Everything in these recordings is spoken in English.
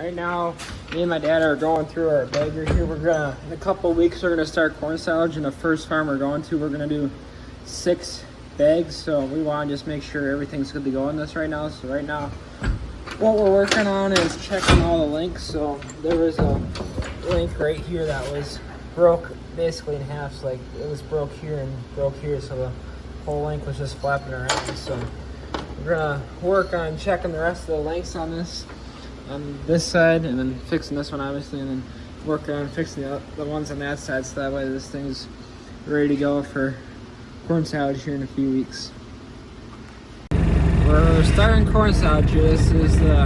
Right now, me and my dad are going through our bagger here. We're gonna, in a couple of weeks, we're gonna start corn silage, and the first farm we're going to, we're gonna do 6 bags. So we want to just make sure everything's good to go on this right now. So right now, what we're working on is checking all the links. So there was a link right here that was broke basically in half. So like it was broke here and broke here, so the whole link was just flapping around. So we're gonna work on checking the rest of the links on this side, and then fixing this one obviously, and then working on fixing the ones on that side, so that way this thing's ready to go for corn silage here in a few weeks. We're starting corn silage here. This is the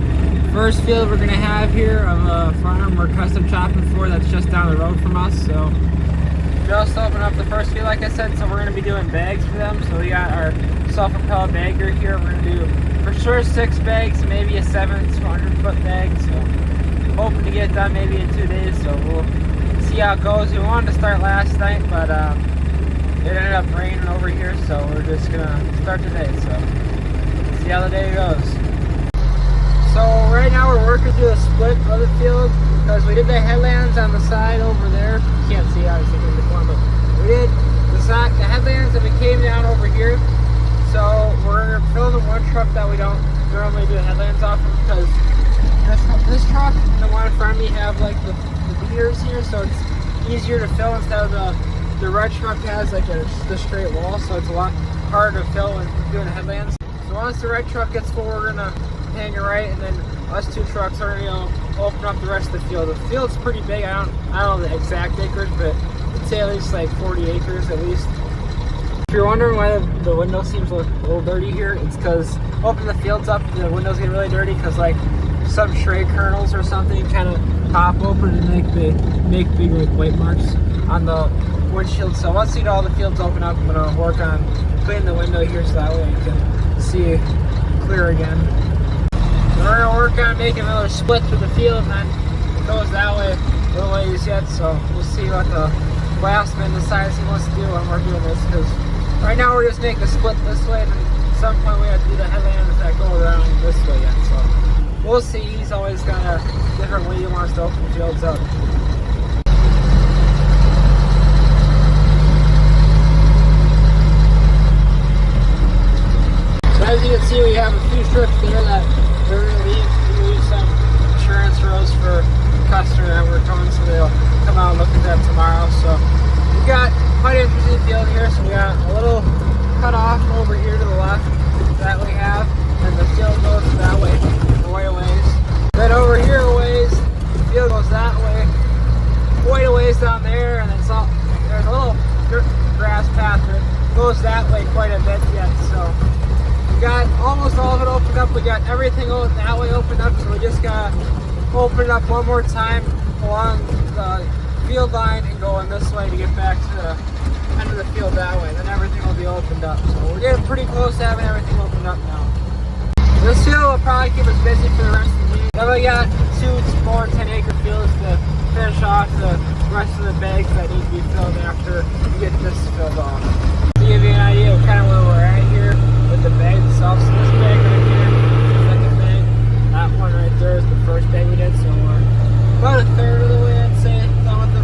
first field we're gonna have here of a farm we're custom chopping for that's just down the road from us. So just opened up the first field, like I said, so we're gonna be doing bags for them. So we got our self-propelled bagger here. We're gonna do for sure 6 bags, maybe a 700-foot bag. So I'm hoping to get it done maybe in 2 days. So we'll see how it goes. We wanted to start last night, but it ended up raining over here, so we're just gonna start today. So see how the day goes. So right now we're working through the split of the field because we did the headlands on the side over there. You can't see obviously in the corner, but we did the headlands, and we came down over here. So we're filling the one truck that we don't normally do the headlands off of, because this truck and the one in front of me have like the beaters here, so it's easier to fill instead of the red truck has like the straight wall, so it's a lot harder to fill when doing the headlands. So once the red truck gets full, we're gonna hang it right, and then us 2 trucks are gonna open up the rest of the field. The field's pretty big. I don't know the exact acreage, but I'd say at least like 40 acres at least. If you're wondering why the window seems a little dirty here, it's because open the fields up, the windows get really dirty because like some stray kernels or something kind of pop open and make big like white marks on the windshield. So once you get all the fields open up, I'm gonna work on cleaning the window here so that way you can see clear again. We're gonna work on making another split through the field, and then it goes that way a little ways yet. So we'll see what the last man decides he wants to do when we're doing this, because right now we're just making a split this way, and then at some point we have to do the headlands that go around this way yet. So we'll see. He's always got a different way he wants to open the fields up. So as you can see, we have a few strips there that we're going to leave some insurance rows for the customer that we're coming, so they'll come out and look at that tomorrow. So we got quite an interesting field here. So we got a little cut off over here to the left that we have, and the field goes that way quite a ways. Then over here a ways, the field goes that way quite a ways down there, and there's a little grass path that goes that way quite a bit yet. So we got almost all of it opened up. We got everything that way opened up, so we just gotta open it up one more time along the field line and going this way to get back to the end of the field that way. Then everything will be opened up. So we're getting pretty close to having everything opened up now. This field will probably keep us busy for the rest of the week. Then we got 2 more 10-acre fields to finish off the rest of the bags that need to be filled after we get this filled off. To give you an idea of kind of where we're at here with the bag itself. So this bag right here, the second bag, that one right there is the first bag we did. So we're about a third of the way, I'd say, done with the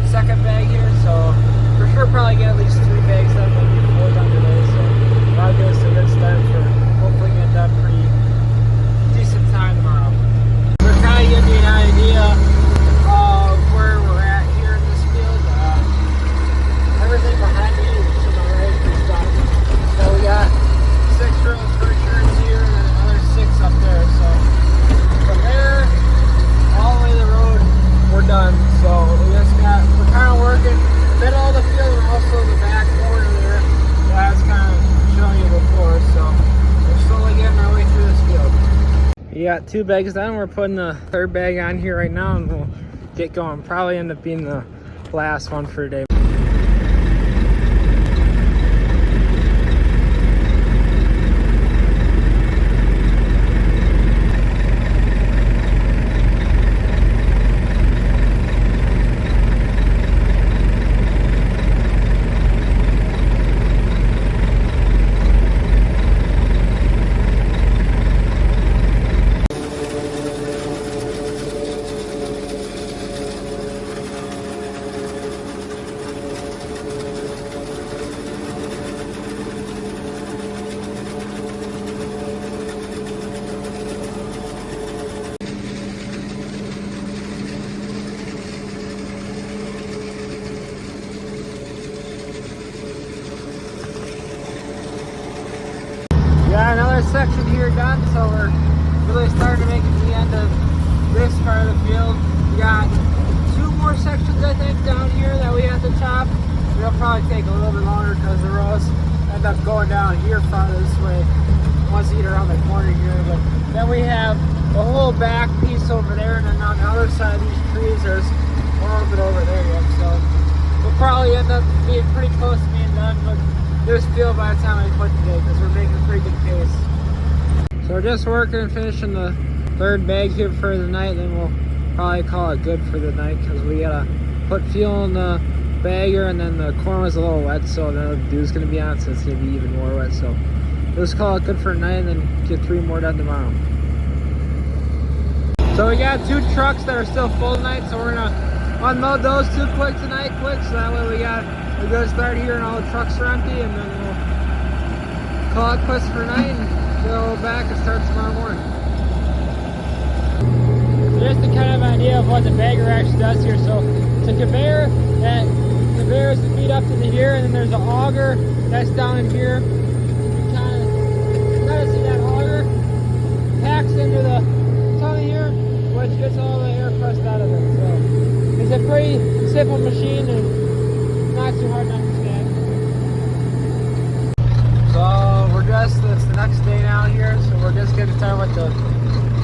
second bag here. So for sure probably get at least 3 bags done, maybe 4 done today. So that'll give us a good start for hopefully getting done pretty decent time tomorrow. We're kind of giving you an idea of where we're at here in this field. Everything behind me is to the right is done. So we got 6 rows for insurance here, and then another 6 up there. So from there all the way to the road, we're done. So we're kind of working the middle of the field and also the back corner there that I was kind of showing you before. So we're slowly getting our way through this field. We got 2 bags done. We're putting the 3rd bag on here right now, and we'll get going. Probably end up being the last one for today. got another section here done, so we're really starting to make it to the end of this part of the field. We got 2 more sections, I think, down here that we have to chop. It'll probably take a little bit longer because the rows end up going down here farther this way once you get around the corner here. But then we have a whole back piece over there, and then on the other side of these trees, there's a little bit over there yet. So we'll probably end up being pretty close to being done with this field by the time we quit today because we're making a pretty good pace. So we're just working and finishing the 3rd bag here for the night, then we'll probably call it good for the night because we gotta put fuel in the bagger, and then the corn was a little wet, so the dew's gonna be on, so it's gonna be even more wet. So we'll just call it good for tonight and then get 3 more done tomorrow. So we got 2 trucks that are still full tonight, so we're gonna unload those 2 quick tonight, so that way we got a good start here and all the trucks are empty, and then we'll call it quits for tonight and go back and start tomorrow morning. So just a kind of idea of what the bagger actually does here. So it's a conveyor that conveyors the feed up to here, and then there's an auger that's down in here. You kind of see that auger packs into the tunnel here, which gets all the air pressed out of it. So it's a pretty simple machine and not too hard to understand. So we're just, it's the next day now here, so we're just getting started with the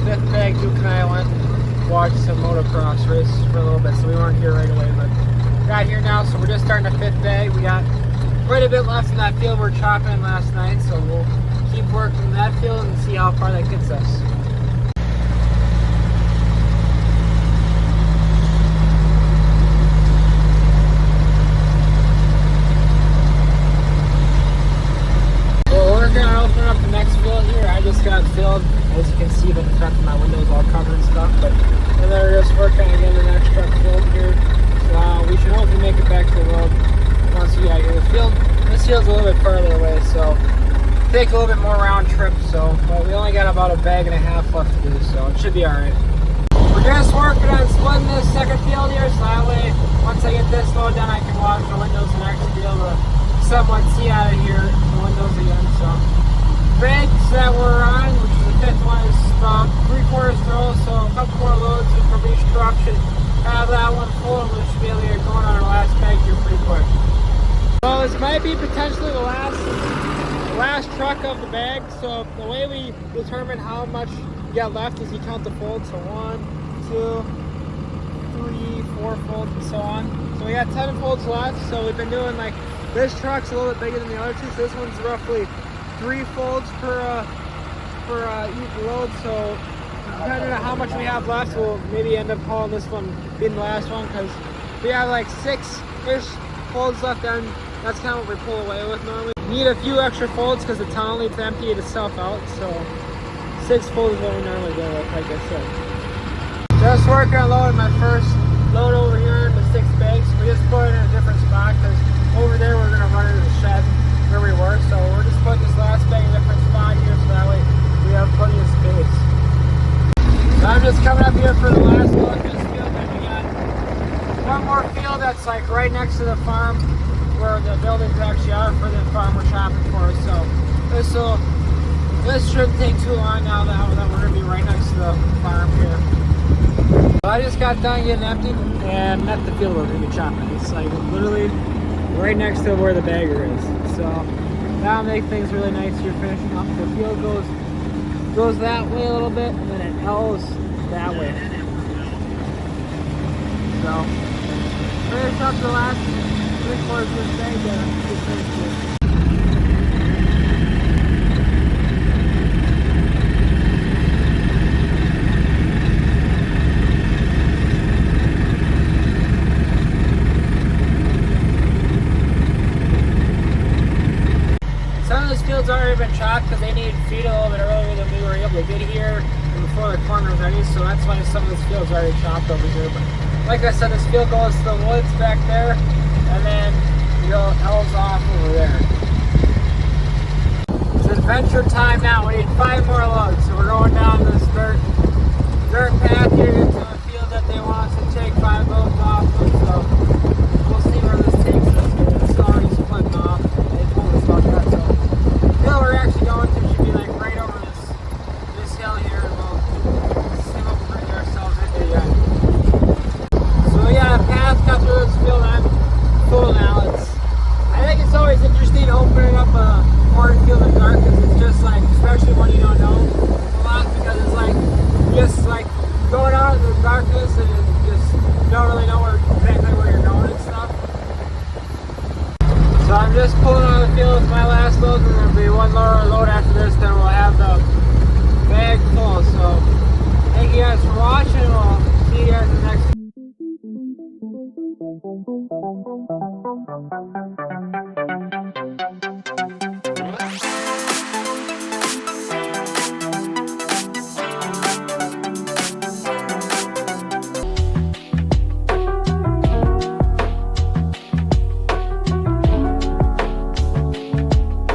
5th bag. Duke and I went and watched some motocross races for a little bit, so we weren't here right away, but we got here now, so we're just starting the 5th bag. We got quite a bit left in that field we're chopping last night, so we'll keep working that field and see how far that gets us. Just got filled. As you can see, the front of my windows all covered and stuff, but and they're just working on getting the next truck filled here. So we should hopefully make it back to the road once we get here. The field, this field's a little bit further away, so take a little bit more round trip. So, but we only got about a bag and a half left to do, so it should be all right. We're just working on splitting this second field here, so that way once I get this load done, I can wash the windows and actually be able to somewhat see out of here the windows again. So. Bags that we're on, which is the 5th one, is about 3/4 throw, so a couple more loads from each truck should have that one full, and we should be able to get going on our last bag here pretty quick. So this might be potentially the last truck of the bag. So the way we determine how much you got left is you count the folds. So 1, 2, 3, 4 folds and so on. So we got 10 folds left. So we've been doing like, this truck's a little bit bigger than the other two, so this one's roughly 3 folds per each load. So depending on how much we have left, we'll maybe end up calling this one being the last one, because we have like 6-ish folds left, and that's kind of what we pull away with normally. Need a few extra folds because the tunnel needs to empty itself out, so 6 folds is what we normally go with, like I said. Just working on loading my first load over here in the 6 bags. We just put it in a different spot because over there we're going to run into the shed where we work, so we're just putting this last bag in a different spot here so that way we have plenty of space. So I'm just coming up here for the last load of this field, and we got one more field that's like right next to the farm where the buildings actually are for the farm we're shopping for. So this shouldn't take too long now that we're going to be right next to the farm here. So I just got done getting emptied and met the field we're going to be chopping. It's like literally right next to where the bagger is. So that'll make things really nice here finishing up. The field goes that way a little bit, and then it L's that way. So finish up the last 3/4 of this bag to finish here. Fields already been chopped because they needed feed a little bit earlier than we were able to get here and before the corn was ready, so that's why some of this field's already chopped over here. But like I said, this field goes to the woods back there, and then you go L's off over there. It's adventure time now. We need 5 more loads, so we're going down this dirt path here to the field that they want us to take 5 loads off of, so we'll see where this takes us. It's already splitting off. They told us about that, so the field we're actually going to should be like loads. We're going to be one more load after this, then we'll have the bag full. So thank you guys for watching. We'll